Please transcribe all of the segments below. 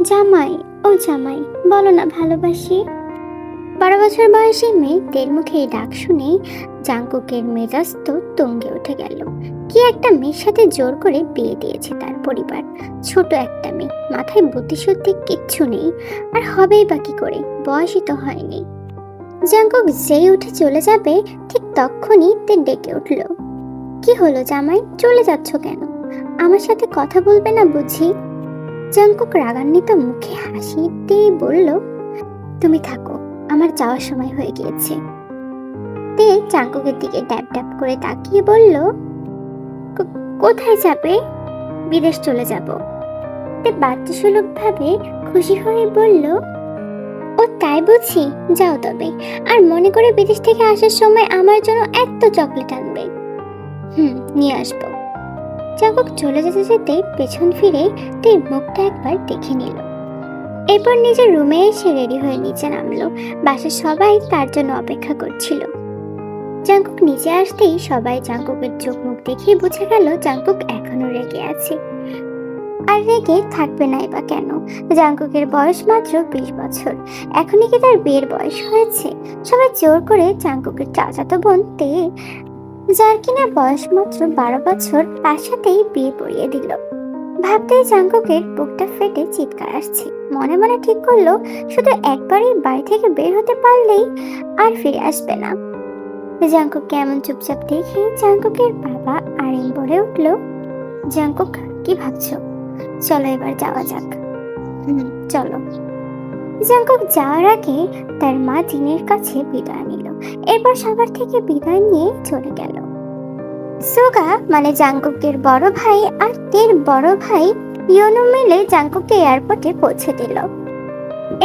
জামাই, ও জামাই, বলো না ভালোবাসি। 12 বছর বয়সী মেয়েদের মুখে এই ডাক শুনেই জাঙ্কুকের মেজাজ তো তুঙ্গে উঠে গেল। কি একটা মেয়ের সাথে জোর করে বিয়ে দিয়েছে তার পরিবার। ছোট একটা মেয়ে, মাথায় বুদ্ধি শুদ্ধি কিচ্ছু নেই। আর হবেই বা কি করে, বয়সই তো হয়নি। জাঙ্কুক যেই উঠে চলে যাবে ঠিক তখনই তে ডেকে উঠল। কি হলো জামাই, চলে যাচ্ছ কেন? আমার সাথে কথা বলবে না বুঝি? জাঙ্কুক রাগান্বিত মুখে হাসি দিয়ে বলল, তুমি থাকো, আমার যাওয়ার সময় হয়ে গিয়েছে। তে জাঙ্কুকের দিকে ড্যাব ড্যাব করে তাকিয়ে বলল, কোথায় যাবে? বিদেশ চলে যাব। তে বাধ্যসুলভ ভাবে খুশি হয়ে বলল, ও তাই বুঝি, যাও তবে। আর মনে করে বিদেশ থেকে আসার সময় আমার জন্য এত চকলেট আনবে। নিয়ে আসবো। জাঙ্কুক চলে যেতে যেতে পেছন ফিরে তীর মুখটা একবার দেখে নিল। এরপর নিজের রুমে এসে রেডি হয়ে নিচে নামলো। বাসার সবাই তার জন্য অপেক্ষা করছিল। জাঙ্কুক নিচে আসতেই সবাই জাঙ্কুকের চোখ মুখ দেখে বুঝে গেল জাঙ্কুক এখনো রেগে আছে। আর রেগে থাকবে নাই বা কেন? জাঙ্কুকের বয়স মাত্র 20 বছর। এখনই কি তার বিয়ের বয়স হয়েছে? সবাই জোর করে জাঙ্কুকের চাচাতো বোন তে, যার কিনা বয়স মাত্র 12 বছর, তার সাথেই বিয়ে পড়িয়ে দিল। ভাবতেই জাঙ্কুকের বুকটা ফেটে চিৎকার আসছে। মনে মনে ঠিক করলো শুধু একবারই বাড়ি থেকে বের হতে পারলেই আর ফিরে আসবে না। জাঙ্কুক কেমন চুপচাপ দেখে জাঙ্কুকের বাবা আরিন বলে উঠল, জাঙ্কুক কি ভাবছো? চলো এবার যাওয়া যাক। চলো। জাঙ্কুক যাওয়ার আগে তার মা জিনের কাছে বিদায় নিল। এরপর সবার থেকে বিদায় নিয়ে চলে গেল। সুগা মানে জাঙ্কুকের বড় ভাই আর তের বড় ভাই ইয়োনো মিলে জাঙ্কুককে এয়ারপোর্টে পৌঁছে দিল।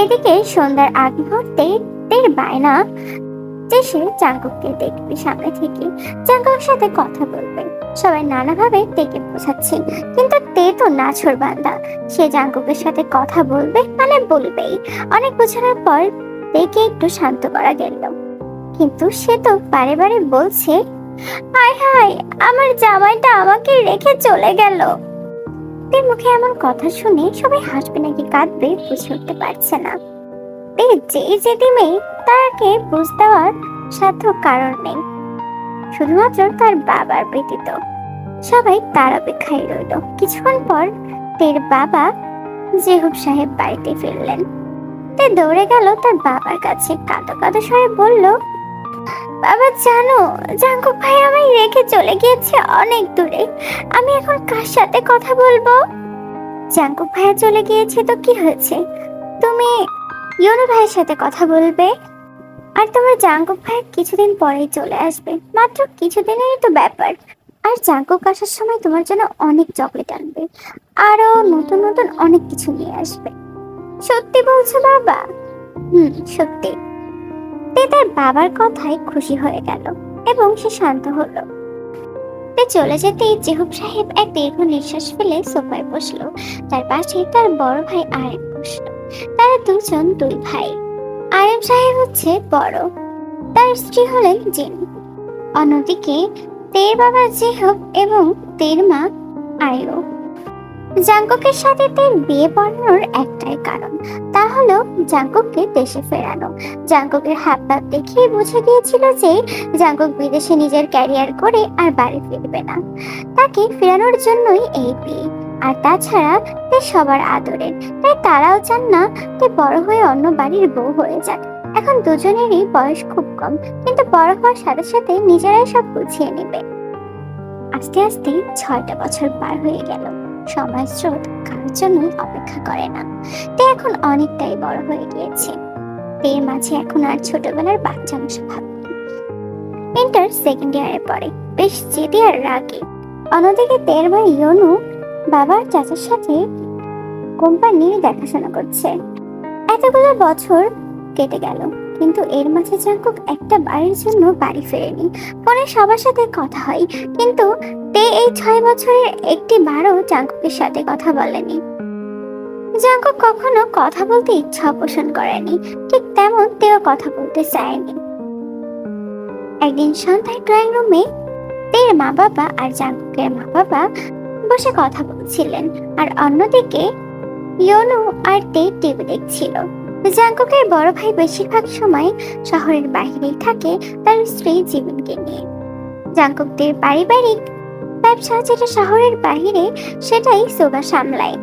এদিকে সন্ধ্যার আগ মুহূর্তে তের বায়না যে সে জাঙ্কুককে দেখবে সামনে থেকে, জাঙ্কুকের সাথে কথা বলবে। সবাই নানাভাবে তেকে বোঝাচ্ছে, কিন্তু তে তো নাছোড় বান্দা। সে জাঙ্কুকের সাথে কথা বলবে মানে বলবেই। অনেক বোঝানোর পর তেকে একটু শান্ত করা গেল, কিন্তু সে তো বারে বারে বলছে, হায় হায়, আমার জামাইটা আমাকে রেখে চলে গেল। তের মুখে এমন কথা শুনে সবাই হাসবে নাকি কাঁদবে বুঝে উঠতে পারছে না। তে যেই জেদি মেয়ে, তাকে বুঝ দেওয়ার সাধ্য কারণ নেই, শুধুমাত্র তার বাবার ব্যতীত। সবাই তার অপেক্ষায় রইল। কিছুক্ষণ পর তের বাবা জেহুব সাহেব বাড়িতে ফিরলেন। তে দৌড়ে গেল তার বাবার কাছে, কাঁদো কাঁদো স্বরে বলল, বাবা জানো, জাঙ্কুক ভাই আমায় রেখে চলে গিয়েছে অনেক দূরে। আমি এখন কার সাথে কথা বলবো? জাঙ্কুক ভাইয়া চলে গিয়েছে তো কি হয়েছে? তুমি ইয়োনো ভাইয়ের সাথে কথা বলবে। আর তোমার জাঙ্কুক ভাই কিছুদিন পরেই চলে আসবে, মাত্র কিছুদিনেরই তো ব্যাপার। আর জাঙ্কুক আসার সময় তোমার জন্য অনেক চকলেট আনবে, আরো নতুন নতুন অনেক কিছু নিয়ে আসবে। সত্যি বলছো বাবা? সত্যি। তে তার বাবার কথায় খুশি হয়ে গেল এবং সে শান্ত হলো। তে চলে যেতেই জেহুব সাহেব এক দীর্ঘ নিঃশ্বাস ফেলে সোফায় বসলো। তার পাশে তার বড় ভাই আরেম বসলো। তারা দুজন দুই ভাই। আরেম সাহেব হচ্ছে বড়, তার স্ত্রী হলেন জিন। অন্যদিকে তের বাবা জেহুব এবং তের মা আয়ো। জাঙ্কুকের সাথে তের বিয়ে পড়ানোর একটাই কারণ, তা হলো জাঙ্কুককে দেশে ফেরানো। জাঙ্কুকের হাবভাব দেখেই বুঝে গিয়েছিল যে জাঙ্কুক বিদেশে নিজের ক্যারিয়ার করে আর বাড়ি ফিরবে না। তাকে ফেরানোর জন্যই এই বিয়ে। আর তাছাড়া তে সবার আদরের, তাই তারাও চান না তে বড় হয়ে অন্য বাড়ির বউ হয়ে যাক। এখন দুজনেরই বয়স খুব কম, কিন্তু বড় হওয়ার সাথে সাথে নিজেরাই সব গুছিয়ে নেবে। আস্তে আস্তে 6টা বছর পার হয়ে গেল। সময় স্রোত কারোর জন্যই অপেক্ষা করে না। তে এখন অনেকটাই বড় হয়ে গিয়েছে। তের মাঝে এখন আর ছোটবেলার বাচ্চা অংশ ভাব নেই। ইন্টার সেকেন্ড ইয়ারে পড়ে, বেশ জেদি আর রাগে। অন্যদিকে তের ভাই ইয়োনু বাবার চাচার সাথে কোম্পানির দেখাশোনা করছে। এতগুলো বছর কেটে গেল, কিন্তু এর মাঝে জাঙ্কুক একটা বাড়ির জন্য বাড়ি ফেরেনি। ফোনে সবার সাথে কথা হয়, কিন্তু তে এই 6 বছরের একটি বারও জাঙ্কুকের সাথে কথা বলেনি। জাঙ্কুক কখনো কথা বলতে ইচ্ছা পোষণ করেনি, ঠিক তেমন তেও কথা বলতে চায়নি। একদিন সন্ধ্যায় ড্রয়িং রুমে তের মা বাবা আর জাঙ্কুকের মা বাবা বসে কথা বলছিলেন, আর অন্যদিকে ইয়োনো আর তে টিভি দেখছিল। জাঙ্কুকের বড় ভাই বেশিরভাগ সময় শহরের বাইরেই থাকে তার স্ত্রী জীবনকে নিয়ে। জাঙ্কুকদের পারিবারিক ব্যবসা যেটা শহরের বাইরে, সেটাই সোগা সামলায়।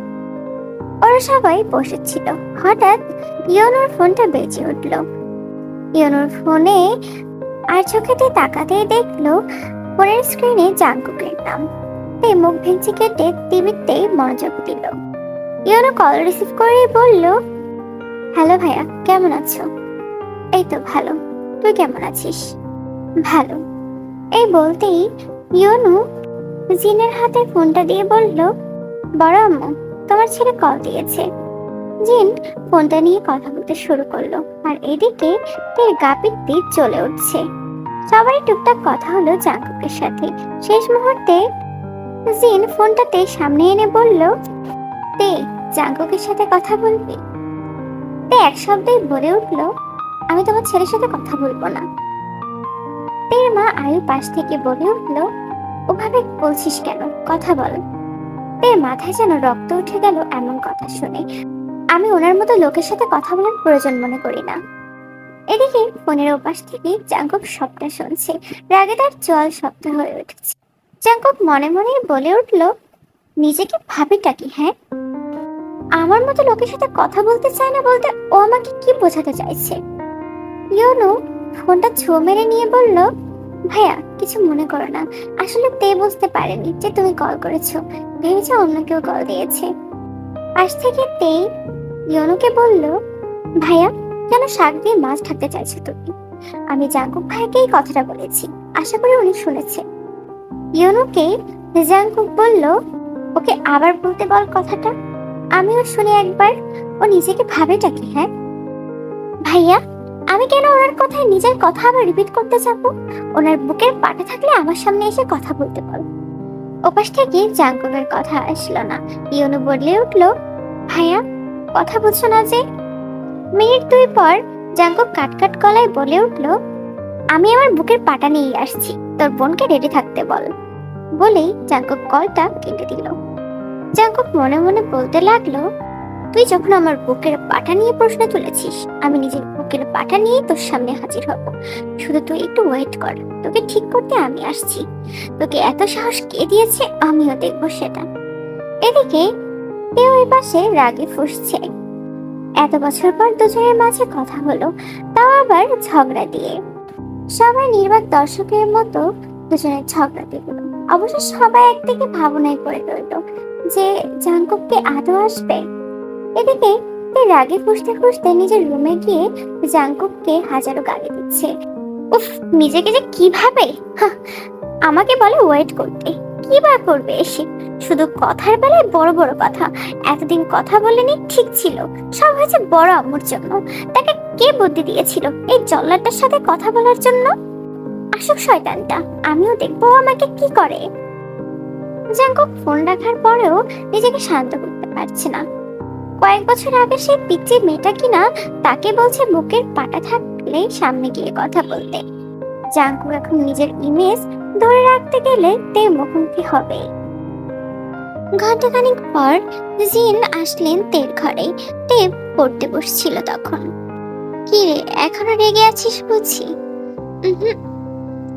ওরা সবাই বসেছিল, হঠাৎ ইয়োনোর ফোনটা বেজে উঠল। ইয়োনোর ফোনে আর চোখেতে তাকাতেই দেখলো ফোনের স্ক্রিনে জাঙ্কুকের নাম। তে মুখ ভেঙচি কেটে টিভিতে মনোযোগ দিল। ইয়োনো কল রিসিভ করে বলল, হ্যালো ভাইয়া, কেমন আছো? এই তো ভালো, তুই কেমন আছিস? ভালো। এই বলতেই ইয়োনো জিনের হাতে ফোনটা দিয়ে বলল, বড় আম্মু, তোমার ছেলে কল দিয়েছে। জিন ফোনটা নিয়ে কথা বলতে শুরু করলো, আর এদিকে তের গা পিত্তি চলে উঠছে। সবারই টুকটাক কথা হলো জাঙ্কুকের সাথে। শেষ মুহূর্তে জিন ফোনটাতে সামনে এনে বলল, তে জাঙ্কুকের সাথে কথা বলবি? তে এক শব্দেই বলে উঠল, আমি তোমার ছেলের সাথে কথা বলবো না। তের মা আয়ু পাশ থেকে বলে উঠল, ওভাবে বলছিস কেন, কথা বল। তের মাথায় যেন রক্ত উঠে গেল এমন কথা শুনে। আমি ওনার মতো লোকের সাথে কথা বলার প্রয়োজন মনে করি না। এদিকে ফোনের ওপাশ থেকে জাঙ্কুক সবটা শুনছে, রাগে তার জল শব্দ হয়ে উঠেছে। জাঙ্কুক মনে মনে বলে উঠল, নিজেকে ভাবিটা কি? হ্যাঁ, আমার মতো লোকের সাথে কথা বলতে চায় না বলতে ও আমাকে কি বোঝাতে চাইছে? ইয়োনো ফোনটা ছো মেরে নিয়ে বলল, ভাইয়া কিছু মনে করো না, আসলে তে বুঝতে পারেনি যে তুমি কল করেছো, ভেবেছে অন্য কেউ কল দিয়েছে। পাশ থেকে তে ইয়োনোকে বলল, ভাইয়া কেন শাক দিয়ে মাছ ঢাকতে চাইছো তুমি? আমি জাঙ্কুক ভাইকে এই কথাটা বলেছি, আশা করি উনি শুনেছে। ইয়োনোকে জাঙ্কুক বলল, ওকে আবার বলতে বল কথাটা, আমিও শুনি একবার। ও নিজেকে ভাবেটা কি? হ্যাঁ ভাইয়া, আমি কেন ওনার কথায় নিজের কথা আবার রিপিট করতে যাবো? ওনার বুকের পাটা থাকলে আমার সামনে এসে কথা বলতে বল। ওপাশ থেকে জাঙ্কুকের কথা আসলো না। ইয়োনো বলে উঠলো, ভাইয়া কথা বলছো না যে? মিনিট দুই পর জাঙ্কুক কাটকাট গলায় বলে উঠলো, আমি আমার বুকের পাটা নিয়ে আসছি, তোর বোনকে রেডি থাকতে বল। বলেই জাঙ্কুক কলটা কেটে দিল। জাঙ্কুক মনে মনে বলতে লাগলো, তুই যখন আমার বুকের পাটা নিয়ে প্রশ্ন তুলেছিস, আমি নিজের বুকের পাটা নিয়ে তোর সামনে হাজির হব। শুধু তুই একটু ওয়েট কর, তোকে ঠিক করতে আমি আসছি। তোকে এত সাহস কে দিয়েছে, আমিও দেখবো সেটা। এদিকে কেউ ওই পাশে রাগে ফুঁসছে। এত বছর পর দুজনের মাঝে কথা হলো, তাও আবার ঝগড়া দিয়ে। সবাই নির্বাক দর্শকের মতো দুজনের ঝগড়া দেখল। অবশ্য সবাই একদিকে ভাবনায় পড়ে রইল যে জাঙ্কুককে আদৌ আসবে। এদিকে রাগে ফুঁসতে ফুঁসতে নিজের রুমে গিয়ে জাঙ্কুককে হাজারো গালি দিচ্ছে। উফ, নিজেকে যে কিভাবে, আমাকে বলে ওয়েট করতে, কি বা করবে এসে? শুধু কথার বেলায় বড় বড় কথা। এতদিন কথা বলেনি, ঠিক ছিল, সব হয়েছে বড় আম্মুর জন্য। তাকে কে বুদ্ধি দিয়েছিল এই জল্লাদটার সাথে কথা বলার জন্য? আসুক শয়তানটা, আমিও দেখবো আমাকে কি করে। জাঙ্কুক ফোন রাখার পরেও নিজেকে শান্ত করতে পারছে না। কয়েক বছর আগে সেই পিচ্চি মেয়েটা কিনা তাকে বলছে বুকের পাটা থাকলে সামনে গিয়ে কথা বলতে। জাঙ্কুক এখন নিজের ইমেজ ধরে রাখতে গেলে তে মুখোমুখি হবে। ঘন্টাখানিক পর জিন আসলেন তের ঘরে। তে পড়তে বসছিল তখন। কি রে, এখনো রেগে আছিস বুঝি?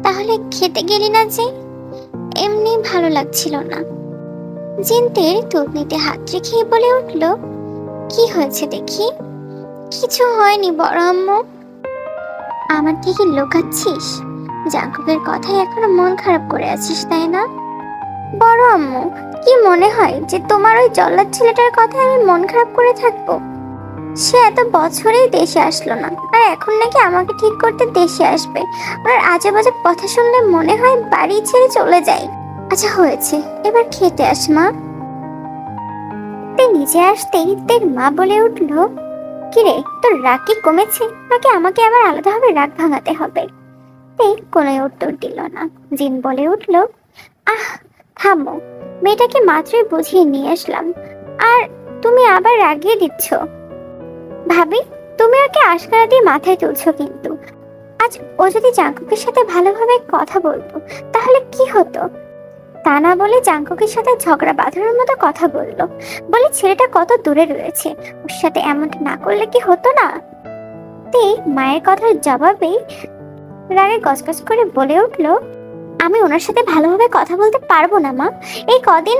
তাহলে খেতে গেলি না যে? এমনি ভালো লাগছিল না। জিন তের থুতনিতে হাত রেখে বলে উঠল, কি হয়েছে দেখি? কিছু হয়নি বড় আম্মু। আমার থেকে লুকাচ্ছিস? জাঙ্কুকের কথায় এখনো মন খারাপ করে আছিস তাই না? বড় আম্মু, কি মনে হয় যে তোমার ওই জল্লাদ ছেলেটার কথায় আমি মন খারাপ করে থাকবো? সে এত বছরেই দেশে আসলো না, আর এখন নাকি আমাকে ঠিক করতে দেশে আসবে। ওনার আজে বাজে কথা শুনলে মনে হয় বাড়ি ছেড়ে চলে যায়। আচ্ছা হয়েছে, এবার খেতে আস মা। তে নিচে আসতেই তের মা বলে উঠলো, কিরে তোর রাগ কি কমেছে, নাকি আমাকে আবার আলাদাভাবে রাগ ভাঙাতে হবে? তে কোনো উত্তর দিল না। জিন বলে উঠলো, আহ থামো, মেয়েটাকে মাত্রই বুঝিয়ে নিয়ে আসলাম, আর তুমি আবার রাগিয়ে দিচ্ছ। ভাবি, তুমি ওকে আশকারা দিয়ে মাথায় তুলছো, কিন্তু আজ ও যদি জাঙ্কুকের সাথে ভালোভাবে কথা বলতো তাহলে কি হতো? তা না বলে জাঙ্কুকের সাথে ঝগড়া বাঁধানোর মতো কথা বলল। বলে ছেলেটা কত দূরে রয়েছে, ওর সাথে এমনটা না করলে কি হতো না। তে মায়ের কথার জবাবে রাগে গজগজ করে বলে উঠল, আমি ওনার সাথে ভালোভাবে কথা বলতে পারবো না মা। এই কদিন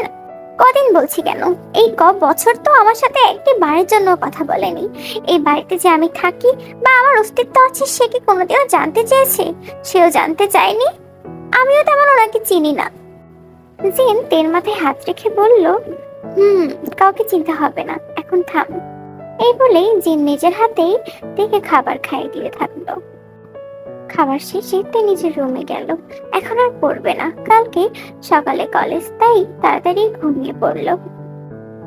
কদিন বলছি কেন, এই বছর তো আমার সাথে একটি বারের জন্য কথা বলেনি। এই বাড়িতে যে আমি থাকি বা আমার অস্তিত্ব আছে সে কি কোনোদিনও জানতে চেয়েছে? সেও জানতে চায়নি, আমিও তেমন ওনাকে চিনি না। জিন তের মাথায় হাত রেখে বলল, কাউকে চিনতে হবে না, এখন থাম। এই বলেই জিন নিজের হাতেই তেকে খাবার খাইয়ে দিয়ে থাকলো। খাবার শেষে তে নিজের রুমে গেল। এখন আর পড়বে না, কালকে সকালে কলেজ, তাই তাড়াতাড়ি ঘুমিয়ে পড়ল।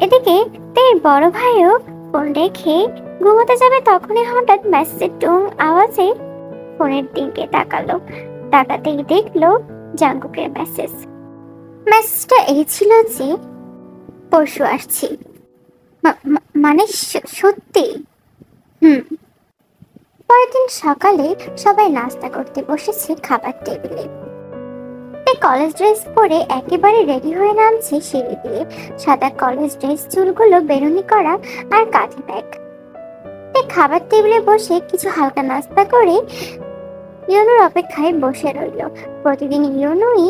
এদিকে তের বড় ভাইও ফোন রেখে ঘুমোতে যাবে, তখনই হঠাৎ মেসেজের টুং আওয়াজে ফোনের দিকে তাকালো। তাকাতেই দেখলো জাঙ্কুকের মেসেজ। মেসেজটা এই ছিল যে, পরশু আসছি। মানে সত্যি? পরের দিন সকালে সবাই নাস্তা করতে বসেছে খাবার টেবিলে। কলেজ ড্রেস পরে একেবারে রেডি হয়ে নামছে সিঁড়ি দিয়ে, সাদা কলেজ ড্রেস, চুলগুলো বেরুনি করা আর কাঁধে ব্যাগ। খাবার টেবিলে বসে কিছু হালকা নাস্তা করে ইউনুর অপেক্ষায় বসে রইল। প্রতিদিন ইউনুই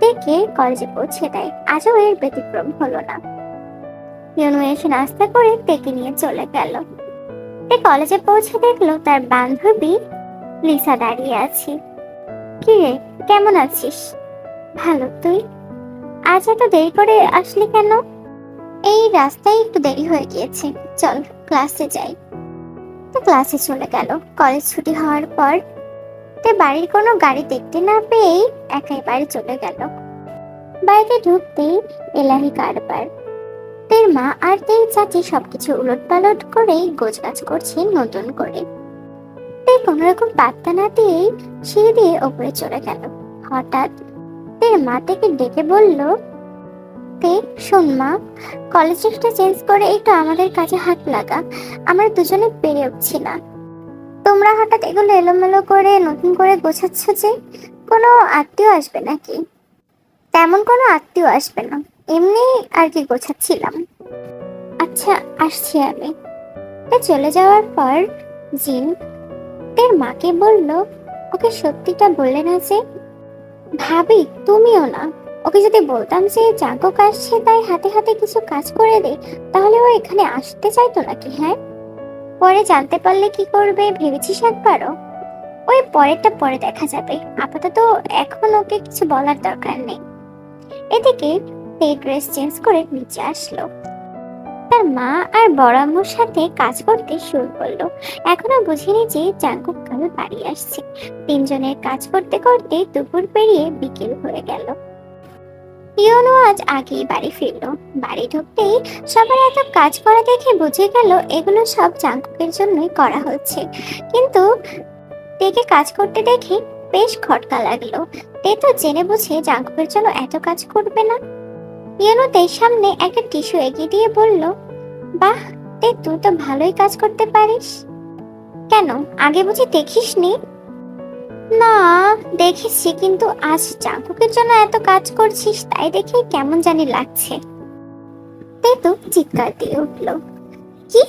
দেখে কলেজে পৌঁছে দেয়, আজও এর ব্যতিক্রম হলো না। ইউনু এসে নাস্তা করে তেকে নিয়ে চলে গেল। কলেজে পৌঁছে দেখলো তার বান্ধবী লিসা দাঁড়িয়ে আছে। কি রে, কেমন আছিস? ভালো, তুই? আজ এত দেরি করে আসলি কেন? এই রাস্তায় একটু দেরি হয়ে গিয়েছে, চল ক্লাসে যাই। তো ক্লাসে চলে গেল। কলেজ ছুটি হওয়ার পর বাড়ির কোনো গাড়ি দেখতে না পেয়েই একাই বাড়ি চলে গেল। বাড়িতে ঢুকতেই এলাহি কারবার। তের মা আর তের চাচি সবকিছু উলট পালট করে গোছগাছ করছে নতুন করে। তে কোনোরকম পাত্তা না দিয়েই সিঁড়ি দিয়ে ওপরে চলে গেল। হঠাৎ তের মা থেকে ডেকে বলল, তে শোন মা, কলেজ ড্রেসটা চেঞ্জ করে একটু আমাদের কাছে হাত লাগা, আমরা দুজনে পেরে উঠছি না। তোমরা হঠাৎ এগুলো এলোমেলো করে নতুন করে গোছাচ্ছ যে, কোনো আত্মীয় আসবে নাকি? তেমন কোনো আত্মীয় আসবে না, এমনি আর কি গোছাচ্ছিলাম। আচ্ছা, আসছি আমি। চলে যাওয়ার পর জিন তের মাকে বলল, ওকে সত্যিটা বললে না যে? ভাবি, তুমিও না। ওকে যদি বলতাম যে জাঙ্কুক আসছে তাই হাতে হাতে কিছু কাজ করে দে, তাহলে ও এখানে আসতে চাইতো নাকি? হ্যাঁ, পরে জানতে পারলে কি করবে ভেবেছিস একবারও? ওই পরেরটা পরে দেখা যাবে, আপাতত এখন ওকে কিছু বলার দরকার নেই। এদিকে তে ড্রেস চেঞ্জ করে নিচে আসলো। তার মা আর বড় আম্মুর সাথে কাজ করতে শুরু করলো। এখনো বুঝিনি যে জাঙ্কুক কাল বাড়ি আসছে। তিনজনের কাজ করতে করতে দুপুর পেরিয়ে বিকেল হয়ে গেল। ইউনু আজ আগেই বাড়ি ফিরলো। বাড়ি ঢুকতেই সবার এত কাজ করা দেখে বুঝে গেল এগুলো সব জাঙ্কুকের জন্যই করা হচ্ছে। কিন্তু তেকে কাজ করতে দেখে বেশ খটকা লাগলো। তে তো জেনে বুঝে জাঙ্কুকের জন্য এত কাজ করবে না। ইউনু তের সামনে একটা টিস্যু এগিয়ে দিয়ে বলল, বাহ তে, তুই তো ভালোই কাজ করতে পারিস। কেন, আগে বুঝি দেখিসনি? না, দেখেছি, কিন্তু আজ জাঙ্কুকের জন্য এত কাজ করছিস তাই দেখে কেমন জানি লাগছে। তে তো চিৎকার দিয়ে উঠল, কি,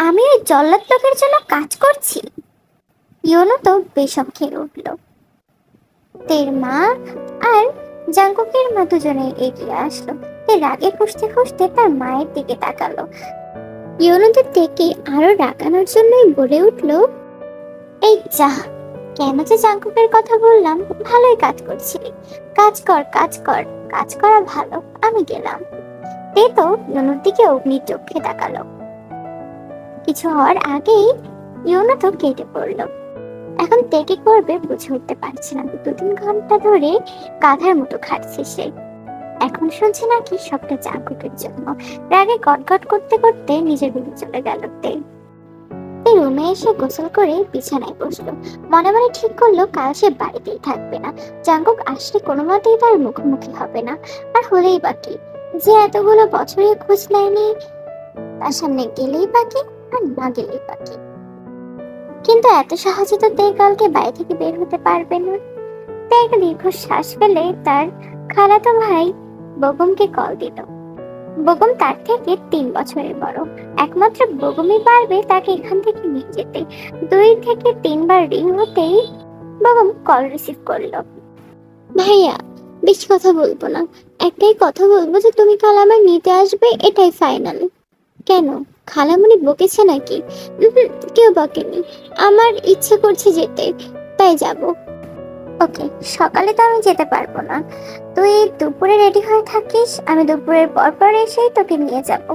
আমি ওই জল্লাদ লোকের জন্য কাজ করছি? ইউনু তো বেশম খেয়ে উঠল। তের মা আর জাঙ্কুকের মা দুজনে এগিয়ে আসলো। তে রাগে খুঁজতে খুঁজতে তার মায়ের দিকে তাকালো। ইউনুদের থেকে আরো রাগানোর জন্যই বলে উঠল, এই যা, কেন যে জাঙ্কুকের কথা বললাম, ভালোই কাজ করছিলি, কাজ কর কাজ কর, কাজ করা ভালো, আমি গেলাম। তে তো ইউনুর দিকে অগ্নি চোখে তাকালো। কিছু হওয়ার আগেই ইউনু তো কেটে পড়লো। এখন তে কি করবে বুঝে উঠতে পারছে না। 2-3 ঘন্টা ধরে গাধার মতো খাটছে সে। এখন শুনছে নাকি সবটা জাঙ্কুকের জন্য। রাগে গটগট করতে করতে নিজের রুমে চলে গেল। তে রুমে এসে গোসল করে বিছানায় বসলো। মনে মনে ঠিক করলো কাল সে বাড়িতেই থাকবে না। জাঙ্কুক আসলে কোনো মতেই তার মুখোমুখি হবে না। আর হলেই বাকি, যে এতগুলো বছরে খোঁজ নেয়নি, তার সামনে গেলেই বাকি, আর না গেলেই বাকি। কিন্তু এত সহজে তো তে কালকে বাড়ি থেকে বের হতে পারবে না। তে একটা দীর্ঘশ্বাস ফেলে তার খালাতো ভাই বগমকে কল দিল। বগম তার থেকে 3 বছরের বড়। একমাত্র বগমই পারবে তাকে এখান থেকে নিয়ে যেতে। 2 থেকে 3 বার রিং হতেই বগম কল রিসিভ করলো। ভাইয়া, বেশি কথা বলবো না, একটাই কথা বলবো যে তুমি কাল আমার নিতে আসবে, এটাই ফাইনাল। কেন, খালামণি বকেছে নাকি? কেউ বকেনি, আমার ইচ্ছে করছে যেতে, তাই যাব। ওকে, সকালে তো আমি যেতে পারবো না, তুই দুপুরে রেডি হয়ে থাকিস, আমি দুপুরের পর পর এসেই তোকে নিয়ে যাব।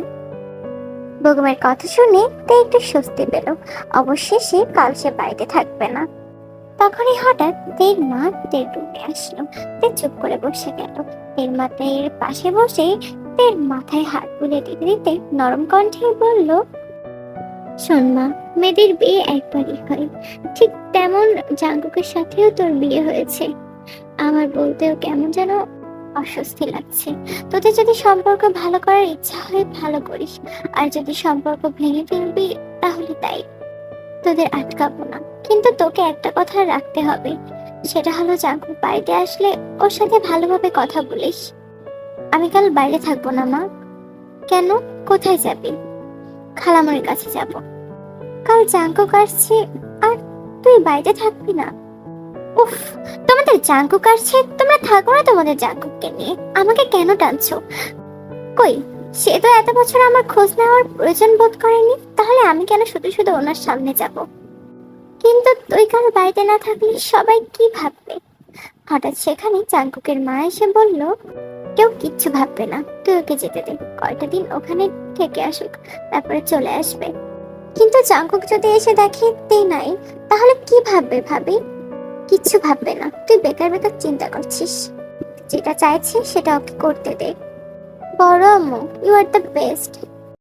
বগমের কথা শুনে তে একটু স্বস্তি পেল। অবশেষে কাল সে বাড়িতে থাকবে না। তখনই হঠাৎ তের মা তের রুমে আসলো। তে চুপ করে বসে গেল। তের মা তের পাশে বসে তের মাথায় হাত বুলিয়ে দিতে দিতে নরম কণ্ঠে বলল, শোন মা, মেয়েদের বিয়ে একবারই হয়, ঠিক তেমন জাঙ্কুকের সাথেও তোর বিয়ে হয়েছে। আমার বলতেও কেমন যেন অস্বস্তি লাগছে। তোদের যদি সম্পর্ক ভালো করার ইচ্ছা হয় ভালো করিস, আর যদি সম্পর্ক ভেঙে ফেলবি তাহলে তাই, তোদের আটকাবো না। কিন্তু তোকে একটা কথা রাখতে হবে, সেটা হলো জাঙ্কুক বাড়িতে আসলে ওর সাথে ভালোভাবে কথা বলিস। আমি কাল বাইরে থাকবো না মা। কেন, কোথায় যাবি? খালামণির কাছে যাব। কাল জাঙ্কুক আসছে আর তুই বাইরে থাকবি না? উফ, তোমাদের জাঙ্কুক আসছে, তোমরা থাকো না তোমাদের জাঙ্কুককে নিয়ে, আমাকে কেন টানছো? কই, সে তো এত বছর আমার খোঁজ নেওয়ার প্রয়োজন বোধ করেনি, তাহলে আমি কেন শুধু শুধু ওনার সামনে যাব? কিন্তু তুই কাল বাড়িতে না থাকলে সবাই কি ভাববে? হঠাৎ সেখানে জাঙ্কুকের মা এসে বলল, কেউ কিচ্ছু ভাববে না, তুই ওকে যেতে দে, কয়টা দিন ওখানে থেকে আসুক, তারপরে চলে আসবে। কিন্তু জাঙ্কুক যদি এসে দেখে তে নাই, তাহলে কি ভাববে ভাবি? কিচ্ছু ভাববে না, তুই বেকার বেকার চিন্তা করছিস। যেটা চাইছি সেটা ওকে করতে দে। বড় আম্মু, ইউ আর দ্য বেস্ট,